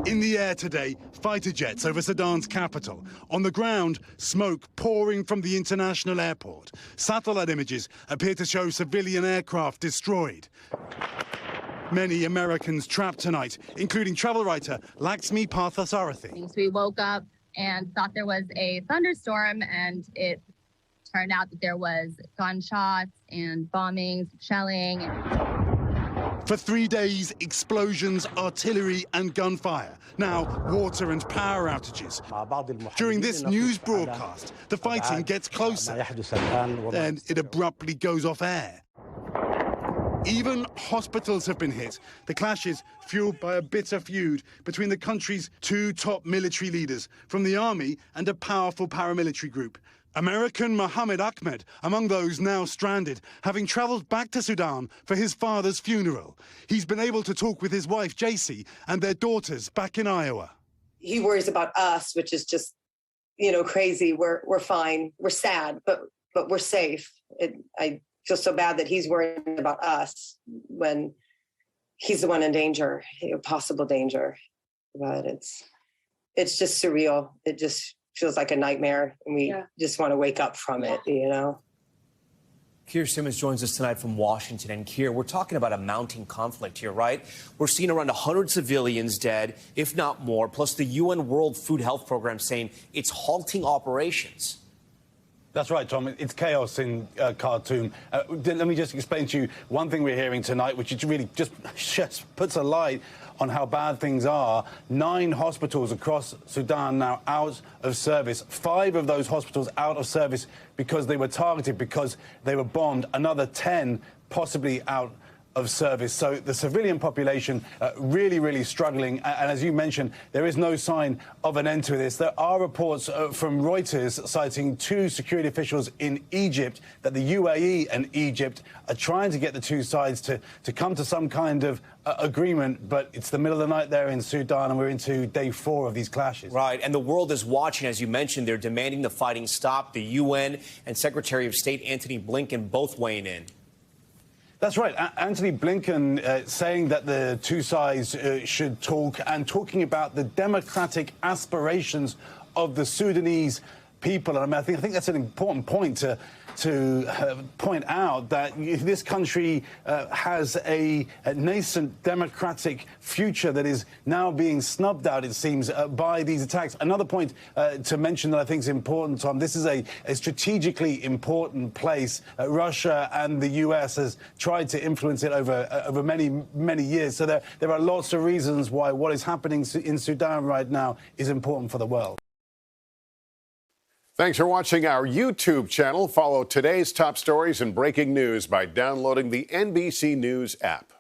In the air today, fighter jets over Sudan's capital. On the ground, smoke pouring from the international airport. Satellite images appear to show civilian aircraft destroyed. Many Americans trapped tonight, including travel writer Lakshmi Parthasarathi. We woke up and thought there was a thunderstorm, and it turned out that there was gunshots and bombings, shelling. For 3 days, explosions, artillery and gunfire. Now, water and power outages. During this news broadcast, the fighting gets closer. Then it abruptly goes off air. Even hospitals have been hit. The clashes fueled by a bitter feud between the country's two top military leaders from the army and a powerful paramilitary group. American Mohammed Ahmed among those now stranded, having travelled back to Sudan for his father's funeral. He's been able to talk with his wife, JC, and their daughters back in Iowa. He worries about us, which is just, crazy. We're fine. We're sad, but we're safe. I feel so bad that he's worrying about us when he's the one in danger, possible danger. But it's just surreal. It just feels like a nightmare, and we just want to wake up from it, Keir Simmons joins us tonight from Washington. And Keir, we're talking about a mounting conflict here, right? We're seeing around 100 civilians dead, if not more, plus the UN World Food Health Program saying it's halting operations. That's right, Tom. It's chaos in Khartoum. Let me just explain to you one thing we're hearing tonight, which really just puts a light on how bad things are. 9 hospitals across Sudan now out of service. 5 of those hospitals out of service because they were targeted, because they were bombed. Another 10 possibly out of service. So the civilian population really, really struggling. And as you mentioned, there is no sign of an end to this. There are reports from Reuters citing 2 security officials in Egypt that the UAE and Egypt are trying to get the two sides to come to some kind of agreement. But it's the middle of the night there in Sudan, and we're into day 4 of these clashes. Right. And the world is watching. As you mentioned, they're demanding the fighting stop. The UN and Secretary of State Antony Blinken both weighing in. That's right. Antony Blinken saying that the two sides should talk, and talking about the democratic aspirations of the Sudanese people. And I think that's an important point to point out, that this country has a nascent democratic future that is now being snubbed out, it seems, by these attacks. Another point to mention that I think is important, Tom, this is a strategically important place. Russia and the US has tried to influence it over many, many years. So there are lots of reasons why what is happening in Sudan right now is important for the world. Thanks for watching our YouTube channel. Follow today's top stories and breaking news by downloading the NBC News app.